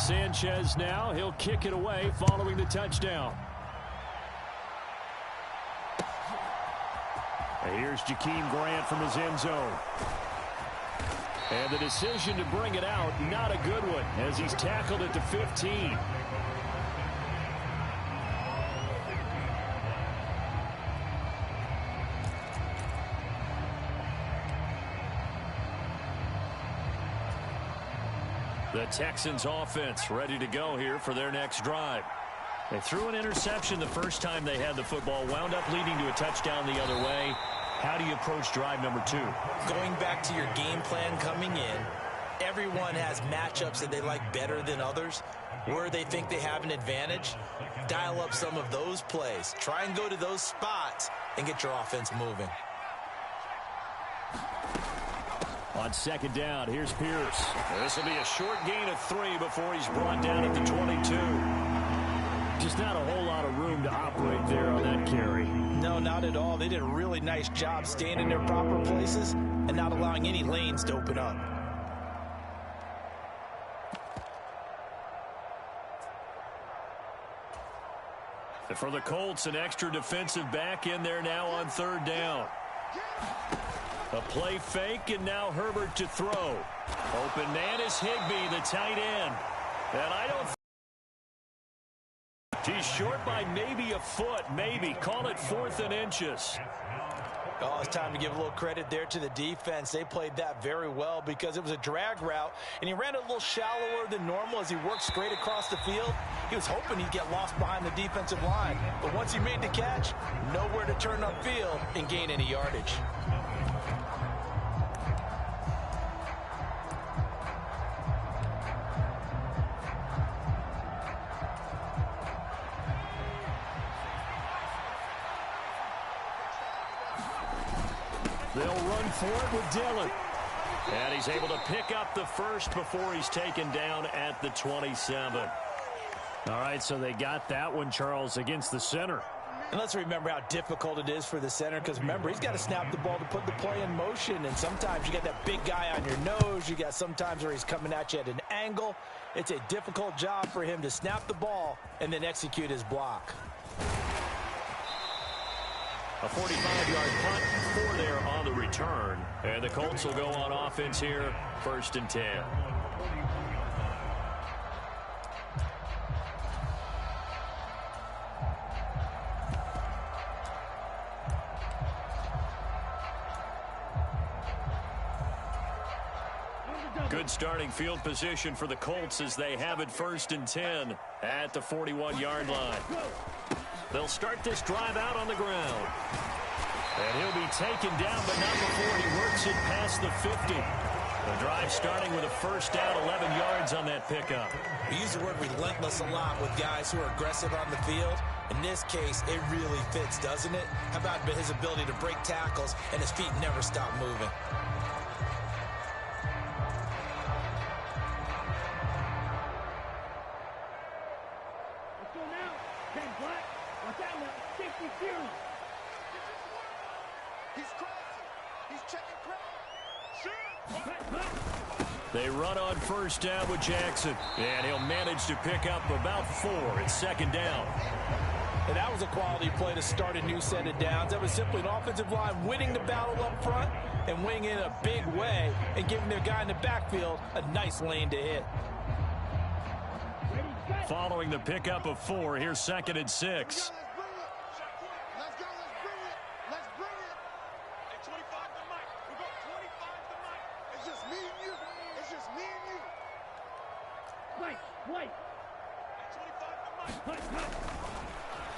Sanchez now. He'll kick it away following the touchdown. And here's Jakeem Grant from his end zone. And the decision to bring it out, not a good one, as he's tackled at the 15. The Texans offense ready to go here for their next drive. They threw an interception the first time they had the football, wound up leading to a touchdown the other way. How do you approach drive number 2? Going back to your game plan coming in, everyone has matchups that they like better than others. Where they think they have an advantage, dial up some of those plays. Try and go to those spots and get your offense moving. On second down, here's Pierce. This will be a short gain of 3 before he's brought down at the 22. Just not a whole lot of room to operate there on that carry. No, not at all. They did a really nice job staying in their proper places and not allowing any lanes to open up. And for the Colts, an extra defensive back in there now on third down. A play fake, and now Herbert to throw. Open man is Higbee, the tight end. And I don't think he's short by maybe a foot, maybe. Call it 4th and inches. Oh, it's time to give a little credit there to the defense. They played that very well because it was a drag route, and he ran a little shallower than normal as he worked straight across the field. He was hoping he'd get lost behind the defensive line, but once he made the catch, nowhere to turn upfield and gain any yardage. They'll run for it with Dillon. And he's able to pick up the first before he's taken down at the 27. All right, so they got that one, Charles, against the center. And let's remember how difficult it is for the center, because remember, he's got to snap the ball to put the play in motion, and sometimes you got that big guy on your nose. You got sometimes where he's coming at you at an angle. It's a difficult job for him to snap the ball and then execute his block. A 45-yard punt, 4 there on the return. And the Colts will go on offense here, 1st and 10. Good starting field position for the Colts as they have it 1st and 10 at the 41-yard line. They'll start this drive out on the ground. And he'll be taken down, but not before he works it past the 50. The drive starting with a first down, 11 yards on that pickup. We use the word relentless a lot with guys who are aggressive on the field. In this case, it really fits, doesn't it? How about his ability to break tackles and his feet never stop moving? They run on first down with Jackson, and he'll manage to pick up about 4 at 2nd down. And that was a quality play to start a new set of downs. That was simply an offensive line winning the battle up front and winning in a big way and giving their guy in the backfield a nice lane to hit. Following the pickup of 4, here's 2nd and 6.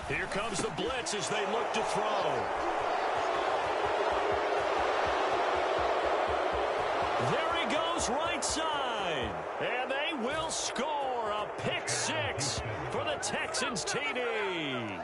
Here comes the blitz as they look to throw. There he goes right side. And they will score a pick 6 for the Texans TD.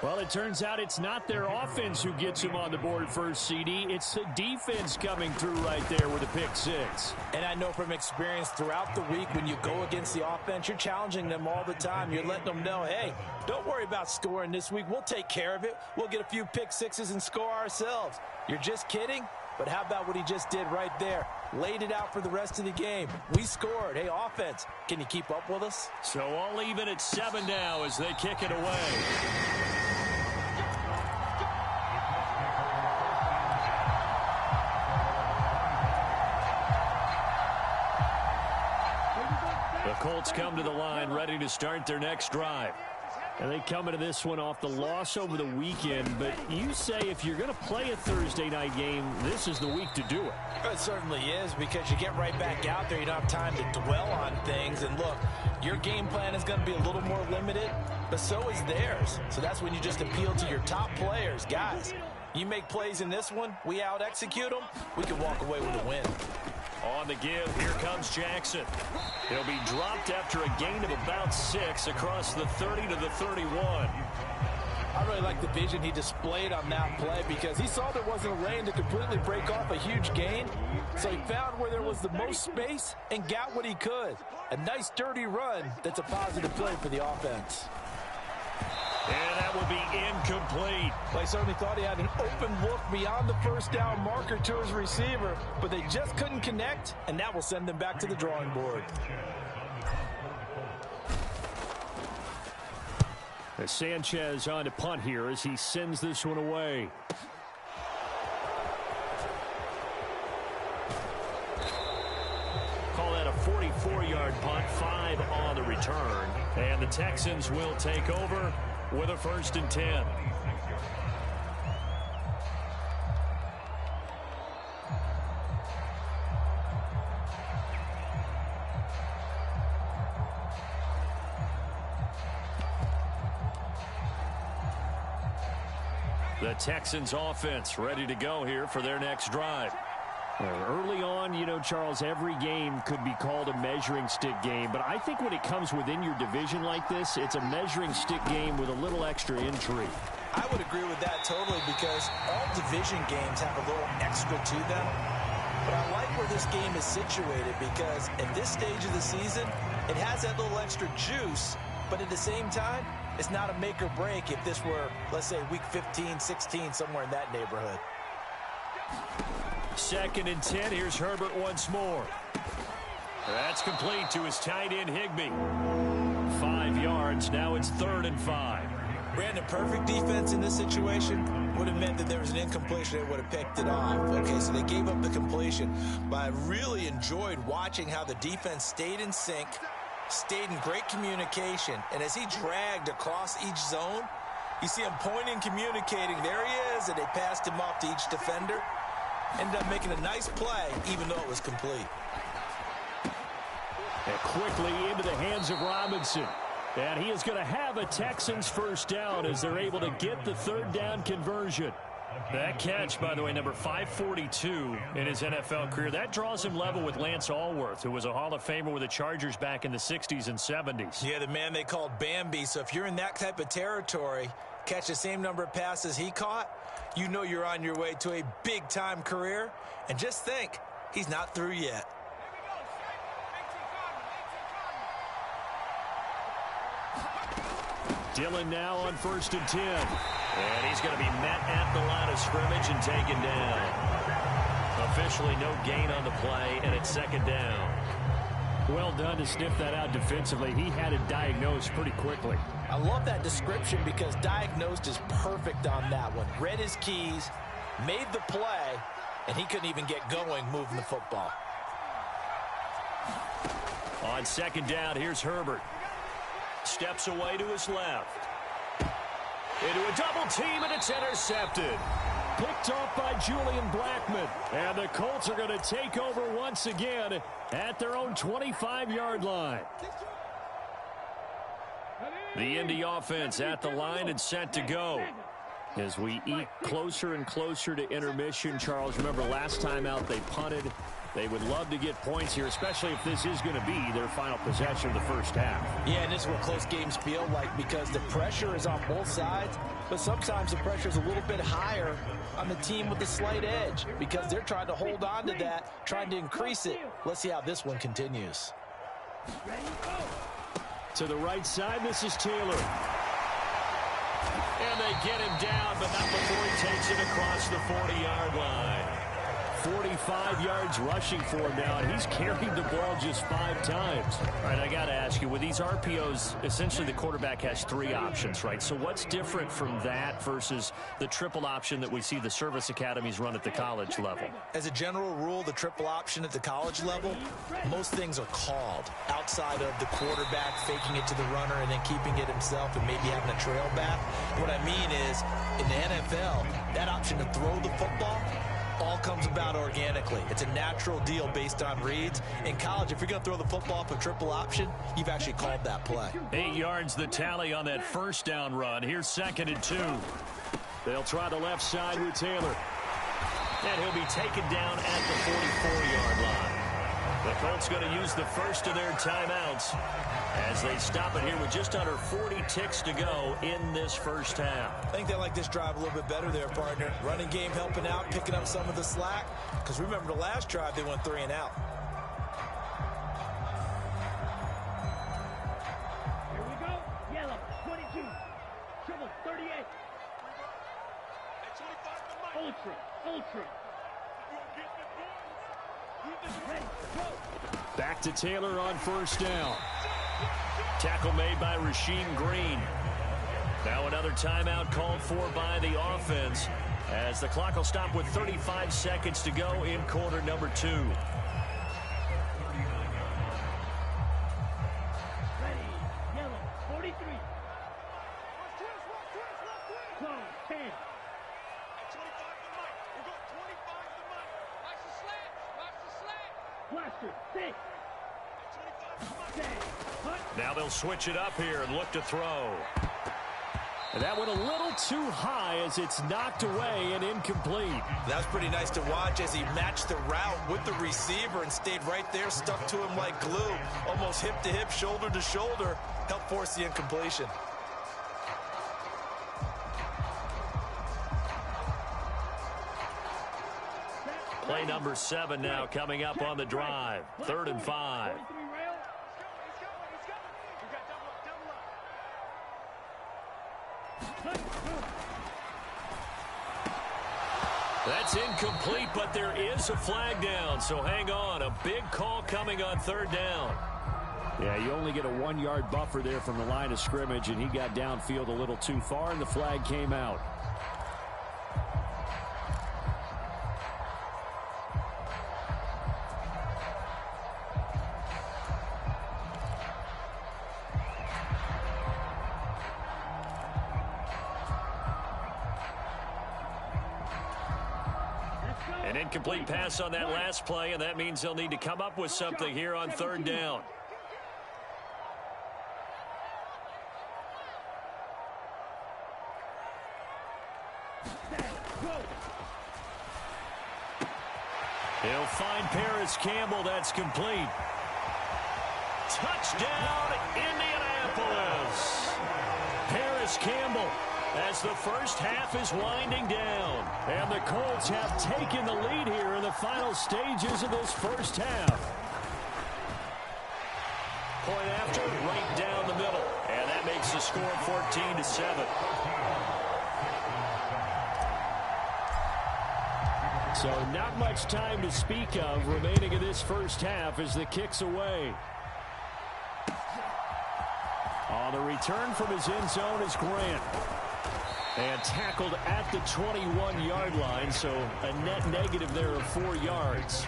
Well, it turns out it's not their offense who gets him on the board first, CD. It's the defense coming through right there with a pick 6. And I know from experience throughout the week, when you go against the offense, you're challenging them all the time. You're letting them know, hey, don't worry about scoring this week. We'll take care of it. We'll get a few pick 6s and score ourselves. You're just kidding? But how about what he just did right there? Laid it out for the rest of the game. We scored. Hey, offense, can you keep up with us? So all even at 7 now as they kick it away. The Colts come to the line ready to start their next drive. And they come into this one off the loss over the weekend. But you say if you're going to play a Thursday night game, this is the week to do it. It certainly is, because you get right back out there. You don't have time to dwell on things. And look, your game plan is going to be a little more limited, but so is theirs. So that's when you just appeal to your top players. Guys, you make plays in this one, we out-execute them, we can walk away with a win. On the give, here comes Jackson. He'll be dropped after a gain of about 6 across the 30 to the 31. I really like the vision he displayed on that play, because he saw there wasn't a lane to completely break off a huge gain. So he found where there was the most space and got what he could. A nice dirty run that's a positive play for the offense. And that will be incomplete. They certainly thought he had an open look beyond the first down marker to his receiver, but they just couldn't connect, and that will send them back to the drawing board. As Sanchez on to punt here as he sends this one away. Call that a 44-yard punt, 5 on the return. And the Texans will take over with a 1st and 10. The Texans offense ready to go here for their next drive. Early on, you know, Charles, every game could be called a measuring stick game. But I think when it comes within your division like this, it's a measuring stick game with a little extra intrigue. I would agree with that totally, because all division games have a little extra to them. But I like where this game is situated, because at this stage of the season, it has that little extra juice. But at the same time, it's not a make or break if this were, let's say, week 15, 16, somewhere in that neighborhood. 2nd and 10. Here's Herbert once more. That's complete to his tight end, Higbee. 5 yards. Now it's 3rd and 5. Brandon, perfect defense in this situation would have meant that there was an incompletion. They would have picked it off. Okay, so they gave up the completion. But I really enjoyed watching how the defense stayed in sync, stayed in great communication. And as he dragged across each zone, you see him pointing, communicating. There he is, and they passed him off to each defender. Ended up making a nice play, even though it was complete. And quickly into the hands of Robinson. And he is going to have a Texans 1st down as they're able to get the 3rd down conversion. That catch, by the way, number 542 in his NFL career, that draws him level with Lance Allworth, who was a Hall of Famer with the Chargers back in the 60s and 70s. Yeah, the man they called Bambi. So if you're in that type of territory, catch the same number of passes he caught, you know you're on your way to a big-time career. And just think, he's not through yet. Dillon now on 1st and 10. And he's going to be met at the line of scrimmage and taken down. Officially no gain on the play, and it's 2nd down. Well done to sniff that out defensively. He had it diagnosed pretty quickly. I love that description, because diagnosed is perfect on that one. Read his keys, made the play, and he couldn't even get going moving the football. On 2nd down, here's Herbert. Steps away to his left. Into a double team, and it's intercepted. Picked off by Julian Blackmon. And the Colts are going to take over once again at their own 25-yard line. The Indy offense at the line and set to go. As we eke closer and closer to intermission, Charles, remember last time out they punted. They would love to get points here, especially if this is going to be their final possession of the first half. Yeah, and this is what close games feel like, because the pressure is on both sides, but sometimes the pressure is a little bit higher on the team with the slight edge, because they're trying to hold on to that, trying to increase it. Let's see how this one continues. To the right side, this is Taylor. And they get him down, but not before he takes it across the 40-yard line. 45 yards rushing for him now, and he's carried the ball just 5 times. All right, I got to ask you, with these RPOs, essentially the quarterback has 3 options, right? So what's different from that versus the triple option that we see the service academies run at the college level? As a general rule, the triple option at the college level, most things are called outside of the quarterback faking it to the runner and then keeping it himself and maybe having a trail back. What I mean is, in the NFL, that option to throw the football all comes about organically. It's a natural deal based on reads. In college, if you're going to throw the football off a triple option, you've actually called that play. 8 yards the tally on that first down run. Here's 2nd and 2. They'll try the left side with Taylor. And he'll be taken down at the 44-yard line. The Colts going to use the first of their timeouts as they stop it here with just under 40 ticks to go in this first half. I think they like this drive a little bit better there, partner. Running game helping out, picking up some of the slack. Because remember, the last drive, they went 3 and out. Here we go. Yellow, 22. Triple, 38. Ultra, ultra. Ready, go. Back to Taylor on first down. Tackle made by Rasheem Green. Now another timeout called for by the offense as the clock will stop with 35 seconds to go in quarter number 2. Ready, yellow, 43. Close, 10. Blaster, 6. Now they'll switch it up here and look to throw. And that went a little too high as it's knocked away and incomplete. That's pretty nice to watch as he matched the route with the receiver and stayed right there, stuck to him like glue, almost hip to hip, shoulder to shoulder, helped force the incompletion. Play number 7 now coming up on the drive. 3rd and 5. That's incomplete, but there is a flag down, so hang on. A big call coming on 3rd down. Yeah, you only get a 1-yard buffer there from the line of scrimmage, and he got downfield a little too far, and the flag came out. An incomplete pass on that last play, and that means they'll need to come up with something here on 3rd down. He'll find Paris Campbell. That's complete. Touchdown, Indianapolis. Paris Campbell, as the first half is winding down. And the Colts have taken the lead here in the final stages of this first half. Point after, right down the middle. And that makes the score 14-7. So not much time to speak of remaining in this first half as the kick's away. On the return from his end zone is Grant. And tackled at the 21-yard line, so a net negative there of 4 yards.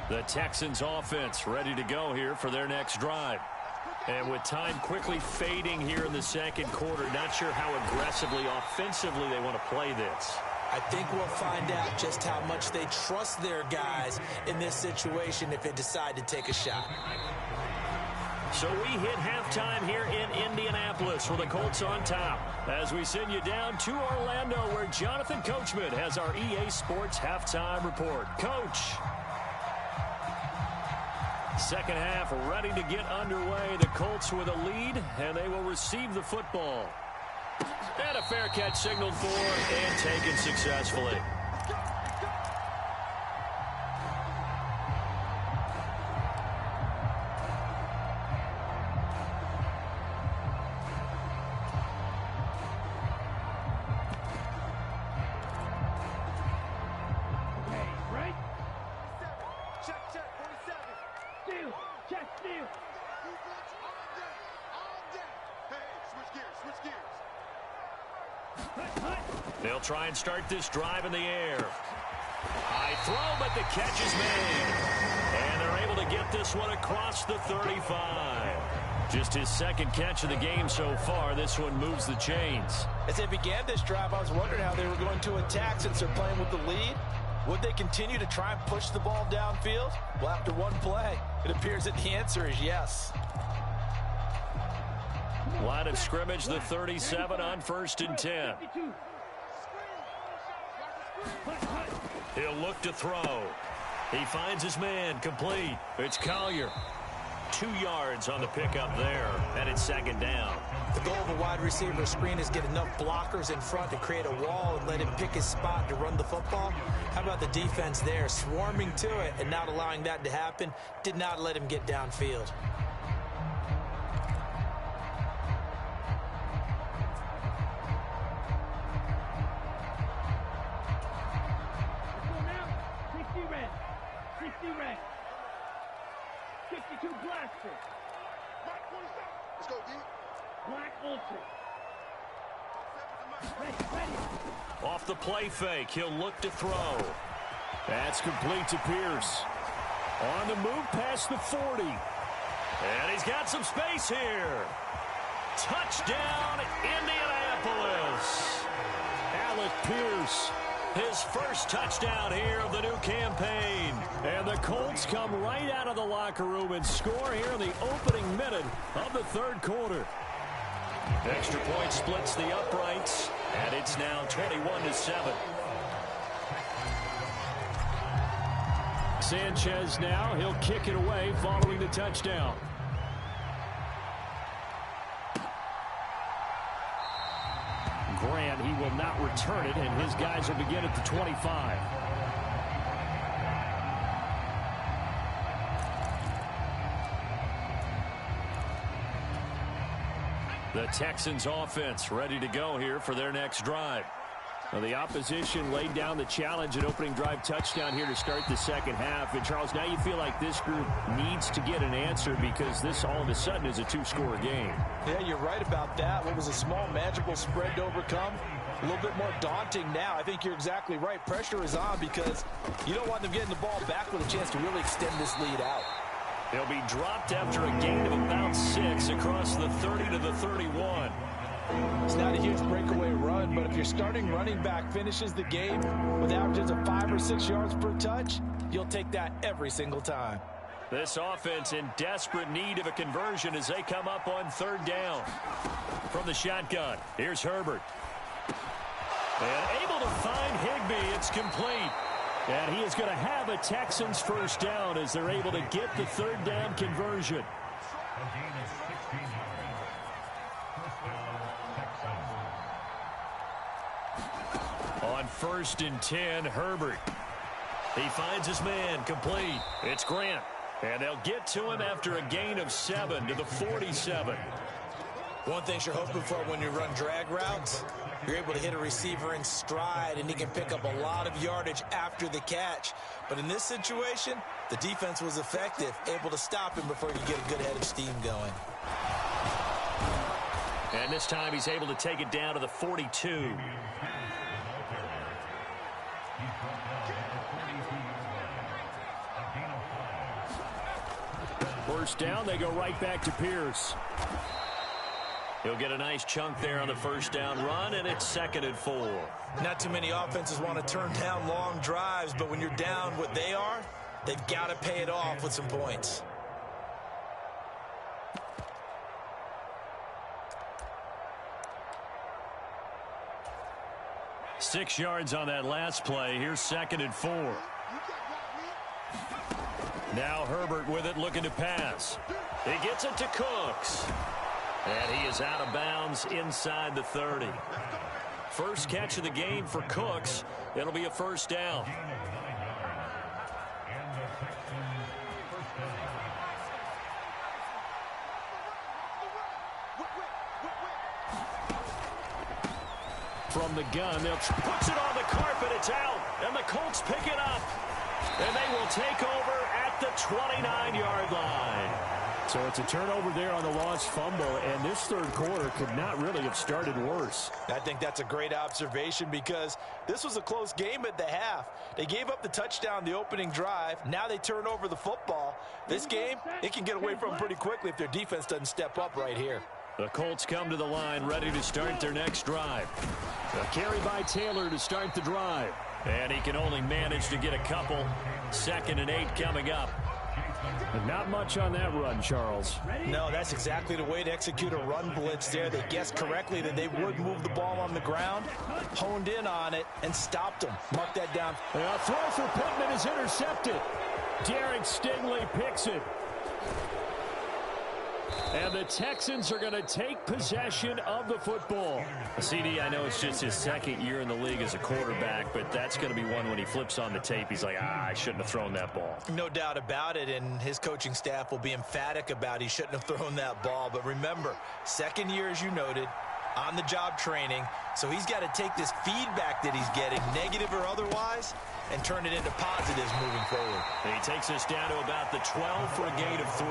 The Texans offense ready to go here for their next drive. And with time quickly fading here in the second quarter, not sure how aggressively, offensively they want to play this. I think we'll find out just how much they trust their guys in this situation if they decide to take a shot. So we hit halftime here in Indianapolis with the Colts on top. As we send you down to Orlando where Jonathan Coachman has our EA Sports halftime report. Coach. Second half ready to get underway. The Colts with a lead, and they will receive the football. And a fair catch signaled for and taken successfully. steal. They'll try and start this drive in the air. High throw, but the catch is made. And they're able to get this one across the 35. Just his second catch of the game so far. This one moves the chains. As they began this drive, I was wondering how they were going to attack since they're playing with the lead. Would they continue to try and push the ball downfield? Well, after one play, it appears that the answer is yes. Line of scrimmage, the 37 on 1st and 10. He'll look to throw. He finds his man, complete. It's Collier. 2 yards on the pickup there, and it's 2nd down. The goal of a wide receiver screen is get enough blockers in front to create a wall and let him pick his spot to run the football. How about the defense there, swarming to it and not allowing that to happen? Did not let him get downfield. Let's go, D. Black Ultra. Ready. Off the play fake, he'll look to throw. That's complete to Pierce. On the move past the 40. And he's got some space here. Touchdown, Indianapolis. Alec Pierce. His first touchdown here of the new campaign. And the Colts come right out of the locker room and score here in the opening minute of the 3rd quarter. Extra point splits the uprights, and it's now 21-7. Sanchez now, he'll kick it away following the touchdown. Grant, he will not return it, and his guys will begin at the 25. The Texans offense ready to go here for their next drive. Now the opposition laid down the challenge at opening drive touchdown here to start the 2nd half. And Charles, now you feel like this group needs to get an answer because this all of a sudden is a 2-score game. Yeah, you're right about that. What was a small magical spread to overcome, a little bit more daunting now. I think you're exactly right. Pressure is on because you don't want them getting the ball back with a chance to really extend this lead out. They'll be dropped after a gain of about 6 across the 30 to the 31. It's not a huge breakaway run, but if your starting running back finishes the game with averages of 5 or 6 yards per touch, you'll take that every single time. This offense in desperate need of a conversion as they come up on 3rd down. From the shotgun, here's Herbert. And able to find Higbee. It's complete. And he is going to have a Texans first down as they're able to get the 3rd down conversion. On 1st and 10, Herbert. He finds his man, complete. It's Grant. And they'll get to him after a gain of 7 to the 47. One thing you're hoping for when you run drag routes, you're able to hit a receiver in stride, and he can pick up a lot of yardage after the catch. But in this situation, the defense was effective, able to stop him before he could get a good head of steam going. And this time he's able to take it down to the 42. First down, they go right back to Pierce. He'll get a nice chunk there on the first down run, and it's 2nd and 4. Not too many offenses want to turn down long drives, but when you're down what they are, they've got to pay it off with some points. Six yards on that last play. Here's 2nd and 4. Now Herbert with it, looking to pass. He gets it to Cooks. And he is out of bounds inside the 30. First catch of the game for Cooks. It'll be a first down. From the gun, they'll puts it on the carpet. It's out, and the Colts pick it up. And they will take over at the 29-yard line. So it's a turnover there on the lost fumble, and this third quarter could not really have started worse. I think that's a great observation because this was a close game at the half. They gave up the touchdown the opening drive. Now they turn over the football. This game, it can get away from them pretty quickly if their defense doesn't step up right here. The Colts come to the line, ready to start their next drive. A carry by Taylor to start the drive. And he can only manage to get a couple. 2nd and 8 coming up. And not much on that run, Charles. No, that's exactly the way to execute a run blitz there. They guessed correctly that they would move the ball on the ground, honed in on it, and stopped them. Mark that down. A throw for Pittman is intercepted. Derek Stingley picks it. And the Texans are going to take possession of the football. CD, I know it's just his 2nd year in the league as a quarterback, but that's going to be one when he flips on the tape. He's like, I shouldn't have thrown that ball. No doubt about it, and his coaching staff will be emphatic about he shouldn't have thrown that ball. But remember, 2nd year, as you noted, on-the-job training, so he's got to take this feedback that he's getting, negative or otherwise, and turn it into positives moving forward. And he takes us down to about the 12 for a gain of 3.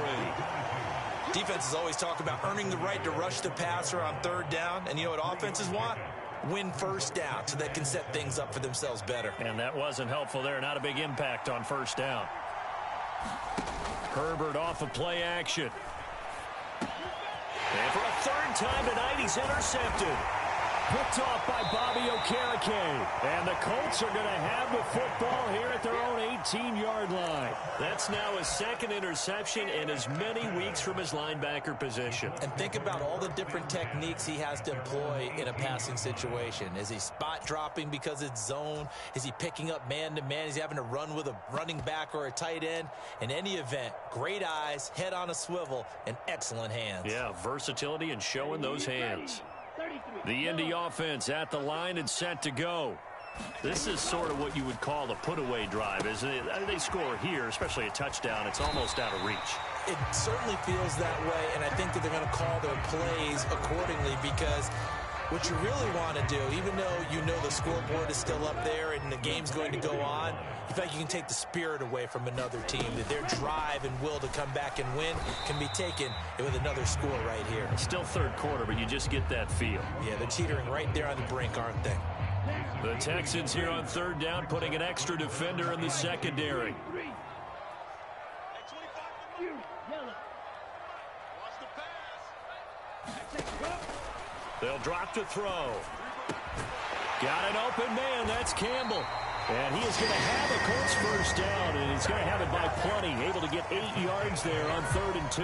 Defenses always talk about earning the right to rush the passer on 3rd down. And you know what offenses want? Win 1st down so they can set things up for themselves better. And that wasn't helpful there. Not a big impact on 1st down. Herbert off of play action. And for a 3rd time tonight, he's intercepted. Picked off by Bobby Okereke. And the Colts are going to have the football here at their own 18-yard line. That's now his 2nd interception in as many weeks from his linebacker position. And think about all the different techniques he has to employ in a passing situation. Is he spot dropping because it's zone? Is he picking up man-to-man? Is he having to run with a running back or a tight end? In any event, great eyes, head on a swivel, and excellent hands. Yeah, versatility and showing those hands. The Indy offense at the line and set to go. This is sort of what you would call a put-away drive, isn't it? They score here, especially a touchdown. It's almost out of reach. It certainly feels that way, and I think that they're going to call their plays accordingly because what you really want to do, even though you know the scoreboard is still up there and the game's going to go on, in fact, you can take the spirit away from another team, that their drive and will to come back and win can be taken with another score right here. It's still 3rd quarter, but you just get that feel. Yeah, they're teetering right there on the brink, aren't they? The Texans here on 3rd down, putting an extra defender in the secondary. They'll drop to throw. Got an open man. That's Campbell. And he is going to have a Colts 1st down, and he's going to have it by plenty. Able to get 8 yards there on 3rd and 2.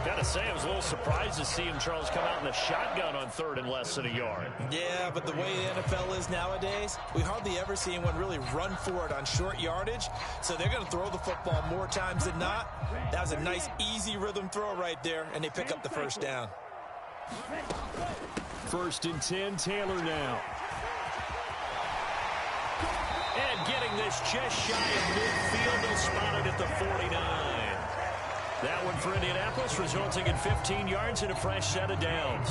Got to say, I was a little surprised to see him, Charles, come out in the shotgun on 3rd and less than a yard. Yeah, but the way the NFL is nowadays, we hardly ever see anyone really run for it on short yardage. So they're going to throw the football more times than not. That was a nice, easy rhythm throw right there, and they pick up the 1st down. 1st and 10, Taylor now. And getting this just shy of midfield, they'll spot it at the 49. That one for Indianapolis, resulting in 15 yards and a fresh set of downs.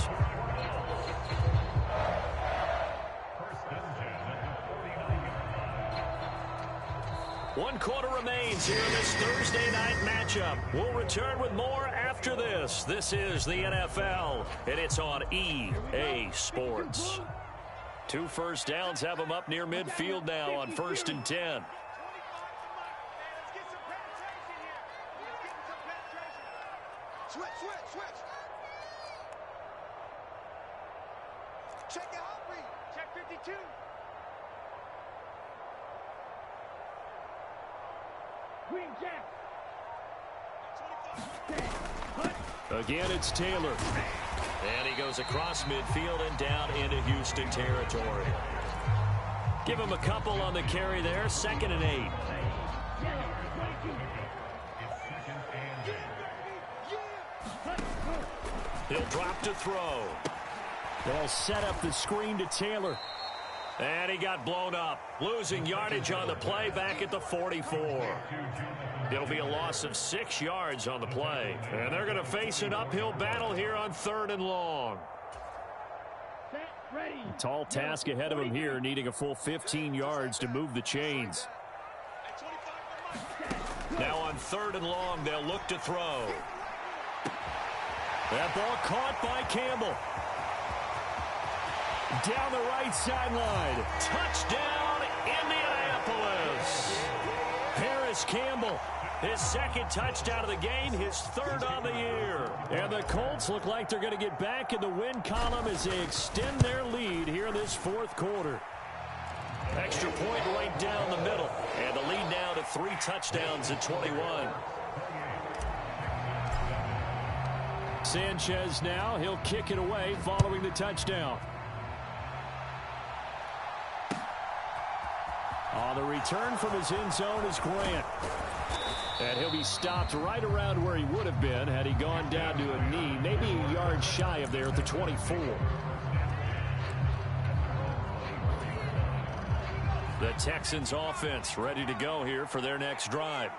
One quarter remains here in this Thursday night matchup. We'll return with more after this. This is the NFL, and it's on EA Sports. 2 first downs have them up near midfield now on 1st and 10. Switch. Check your hot read. Check 52. Green Jack. Again, it's Taylor. And he goes across midfield and down into Houston territory. Give him a couple on the carry there. 2nd and 8. He'll drop to throw. They'll set up the screen to Taylor. And he got blown up. Losing yardage on the play back at the 44. It'll be a loss of 6 yards on the play. And they're going to face an uphill battle here on 3rd and long. A tall task ahead of him here, needing a full 15 yards to move the chains. Now on 3rd and long, they'll look to throw. That ball caught by Campbell. Down the right sideline. Touchdown, Indianapolis. Harris Campbell, his second touchdown of the game, his third on the year. And the Colts look like they're going to get back in the win column as they extend their lead here in this fourth quarter. Extra point right down the middle. And the lead now to 3 touchdowns at 21. Sanchez now, he'll kick it away following the touchdown. On the return from his end zone is Grant. And he'll be stopped right around where he would have been had he gone down to a knee, maybe a yard shy of there at the 24. The Texans offense ready to go here for their next drive.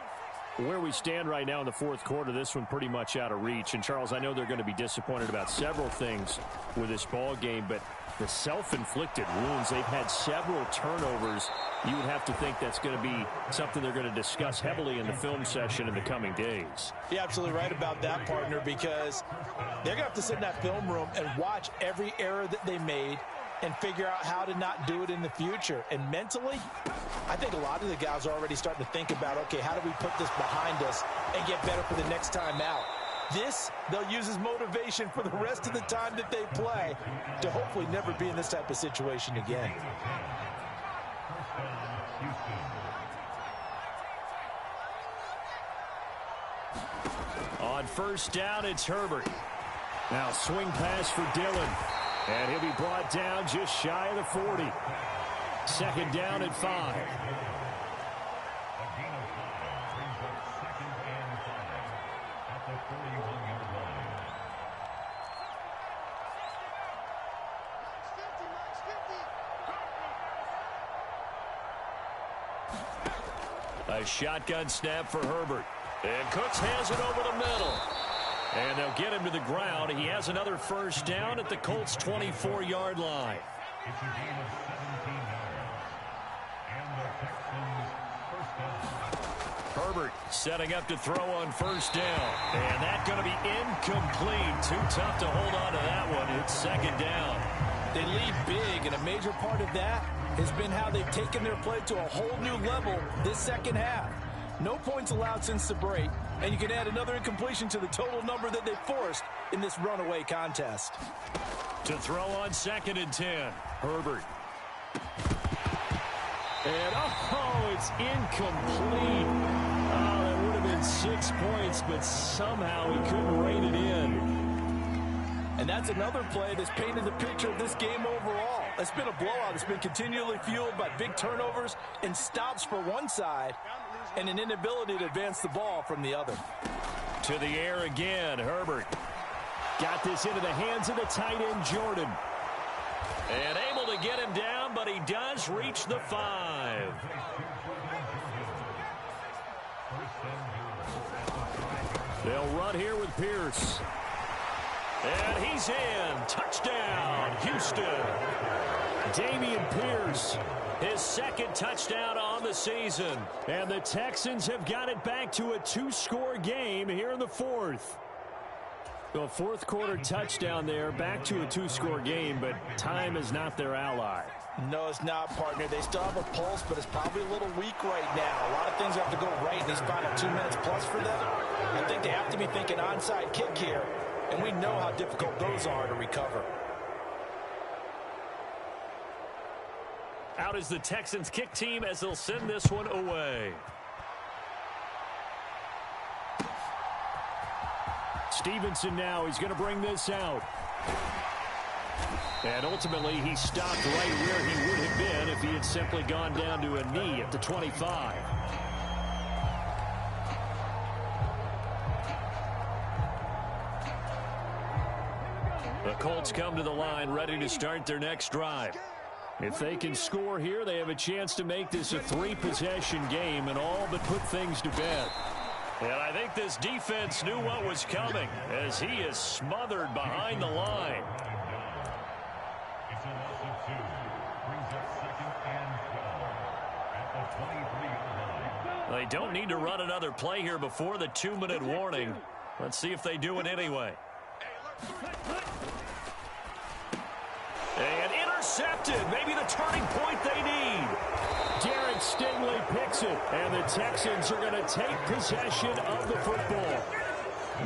Where we stand right now in the fourth quarter, this one pretty much out of reach. And, Charles, I know they're going to be disappointed about several things with this ball game, but the self-inflicted wounds, they've had several turnovers. You would have to think that's going to be something they're going to discuss heavily in the film session in the coming days. You're absolutely right about that, partner, because they're going to have to sit in that film room and watch every error that they made and figure out how to not do it in the future. And mentally, I think a lot of the guys are already starting to think about, okay, how do we put this behind us and get better for the next time out? This, they'll use as motivation for the rest of the time that they play to hopefully never be in this type of situation again. On first down, it's Herbert. Now swing pass for Dillon. And he'll be brought down just shy of the 40. Second down at 5. A shotgun snap for Herbert. And Cooks has it over the middle. And they'll get him to the ground. He has another first down at the Colts' 24-yard line. Herbert setting up to throw on first down. And that's going to be incomplete. Too tough to hold on to that one. It's second down. They lead big, and a major part of that has been how they've taken their play to a whole new level this second half. No points allowed since the break, and you can add another incompletion to the total number that they forced in this runaway contest. To throw on second and 10, Herbert. And, it's incomplete. Oh, that would have been 6 points, but somehow he couldn't rein it in. And that's another play that's painted the picture of this game overall. It's been a blowout. It's been continually fueled by big turnovers and stops for one side and an inability to advance the ball from the other. To the air again, Herbert. Got this into the hands of the tight end, Jordan. And able to get him down, but he does reach the 5. They'll run here with Pierce. And he's in. Touchdown, Houston. Dameon Pierce, his second touchdown on the season. And the Texans have got it back to a 2-score game here in the fourth. A fourth quarter touchdown there, back to a 2-score game, but time is not their ally. No, it's not, partner. They still have a pulse, but it's probably a little weak right now. A lot of things have to go right in these final 2 minutes plus for them. I think they have to be thinking onside kick here, and we know how difficult those are to recover. Out is the Texans kick team as they'll send this one away. Stevenson now, he's going to bring this out. And ultimately, he stopped right where he would have been if he had simply gone down to a knee at the 25. The Colts come to the line ready to start their next drive. If they can score here, they have a chance to make this a 3-possession game and all but put things to bed. And I think this defense knew what was coming as he is smothered behind the line. They don't need to run another play here before the 2-minute warning. Let's see if they do it anyway. And intercepted. Maybe the turning point they need. Derek Stingley picks it, and the Texans are going to take possession of the football.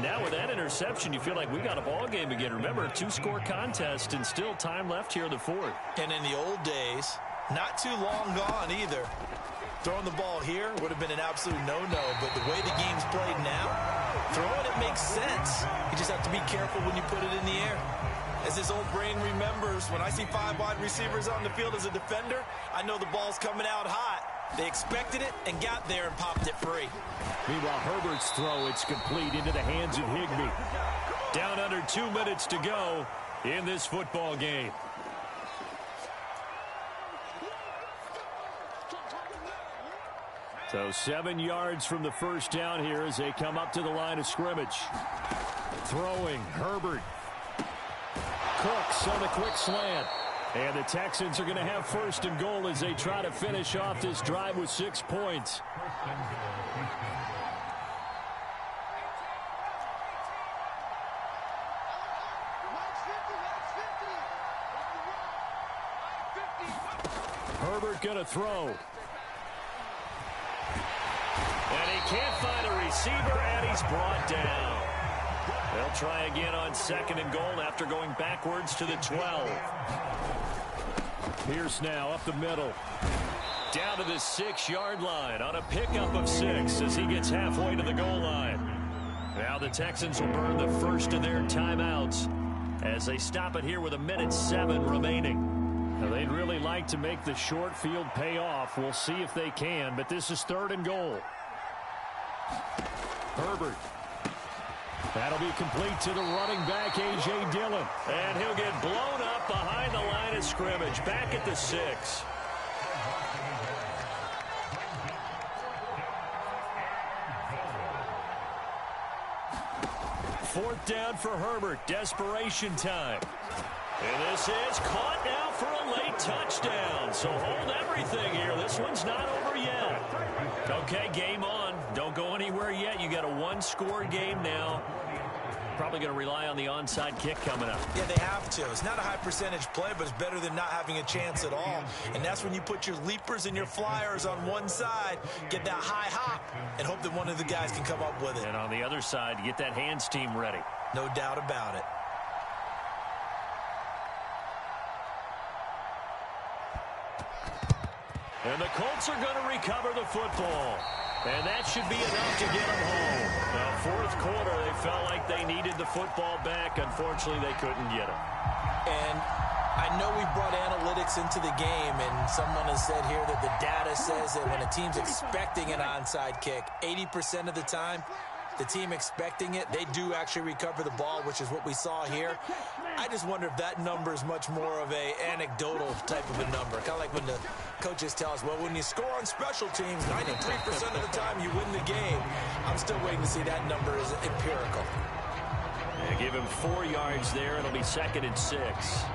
Now with that interception, you feel like we got a ball game again. Remember, 2-score contest and still time left here in the fourth. And in the old days, not too long gone either. Throwing the ball here would have been an absolute no-no, but the way the game's played now, throwing it makes sense. You just have to be careful when you put it in the air. As this old brain remembers, when I see 5 wide receivers on the field as a defender, I know the ball's coming out hot. They expected it and got there and popped it free. Meanwhile, Herbert's throw, it's complete into the hands of Higbee. Down under 2 minutes to go in this football game. So 7 yards from the first down here as they come up to the line of scrimmage. Throwing, Herbert. Cooks on the quick slant. And the Texans are going to have first and goal as they try to finish off this drive with 6 points. Herbert going to throw. And he can't find a receiver, and he's brought down. They'll try again on second and goal after going backwards to the 12. Pierce now up the middle. Down to the 6-yard line on a pickup of 6 as he gets halfway to the goal line. Now the Texans will burn the first of their timeouts as they stop it here with 1:07 remaining. Now they'd really like to make the short field pay off. We'll see if they can, but this is third and goal. Herbert. That'll be complete to the running back, A.J. Dillon. And he'll get blown up behind the line of scrimmage, back at the 6. Fourth down for Herbert, desperation time. And this is caught now for a late touchdown. So hold everything here. This one's not over yet. Okay, game on. Don't go anywhere yet. You got a 1-score game now. Probably going to rely on the onside kick coming up. Yeah, they have to. It's not a high percentage play, but it's better than not having a chance at all. And that's when you put your leapers and your flyers on one side, get that high hop, and hope that one of the guys can come up with it. And on the other side, get that hands team ready. No doubt about it. And the Colts are going to recover the football. And that should be enough to get them home. Now, fourth quarter, they felt like they needed the football back. Unfortunately, they couldn't get it. And I know we brought analytics into the game, and someone has said here that the data says that when a team's expecting an onside kick, 80% of the time, the team expecting it, they do actually recover the ball, which is what we saw here. I just wonder if that number is much more of a anecdotal type of a number. Kind of like when the coaches tell us, well, when you score on special teams, 93% of the time you win the game. I'm still waiting to see that number is empirical. They give him 4 yards there. It'll be 2nd and 6.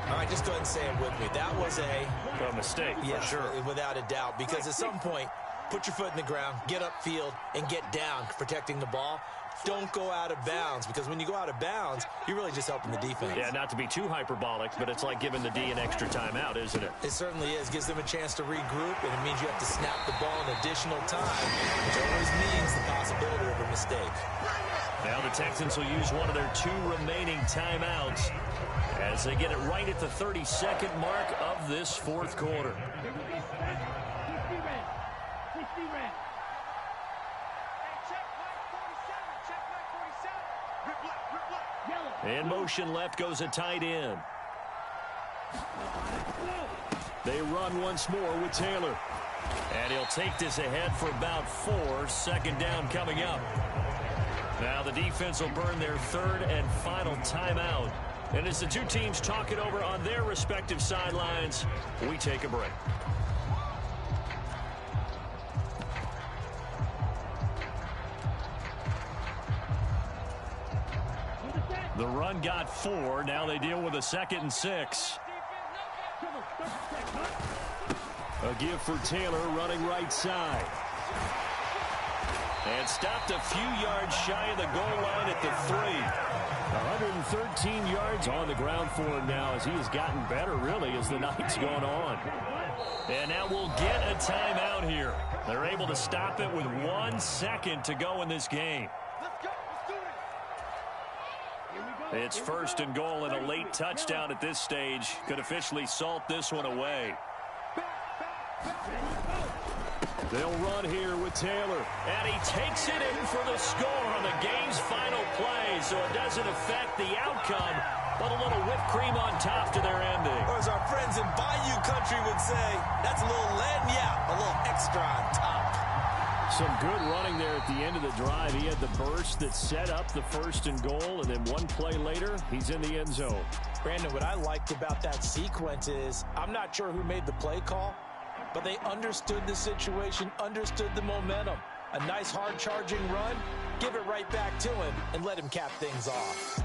All right, just go ahead and say it with me. That was a mistake, yes, for sure. Without a doubt, because at some point, put your foot in the ground, get upfield, and get down protecting the ball. Don't go out of bounds, because when you go out of bounds, you're really just helping the defense. Yeah, not to be too hyperbolic, but it's like giving the D an extra timeout, isn't it? It certainly is. Gives them a chance to regroup, and it means you have to snap the ball in additional time, which always means the possibility of a mistake. Now the Texans will use one of their 2 remaining timeouts as they get it right at the 32nd mark of this fourth quarter. 60 red. In motion left goes a tight end. They run once more with Taylor. And he'll take this ahead for about 4. 2nd down coming up. Now the defense will burn their 3rd and final timeout. And as the 2 teams talk it over on their respective sidelines, we take a break. The run got 4. Now they deal with a 2nd and 6. A give for Taylor running right side. And stopped a few yards shy of the goal line at the 3. 113 yards on the ground for him now as he has gotten better, really, as the night's gone on. And now we'll get a timeout here. They're able to stop it with 1 second to go in this game. It's first and goal, and a late touchdown at this stage could officially salt this one away. They'll run here with Taylor. And he takes it in for the score on the game's final play, so it doesn't affect the outcome, but a little whipped cream on top to their ending. Or as our friends in Bayou Country would say, that's a little lagniappe, a little extra on top. Some good running there at the end of the drive. He had the burst that set up the first and goal, and then one play later, he's in the end zone. Brandon, what I liked about that sequence is I'm not sure who made the play call, but they understood the situation, understood the momentum. A nice hard charging run, give it right back to him, and let him cap things off.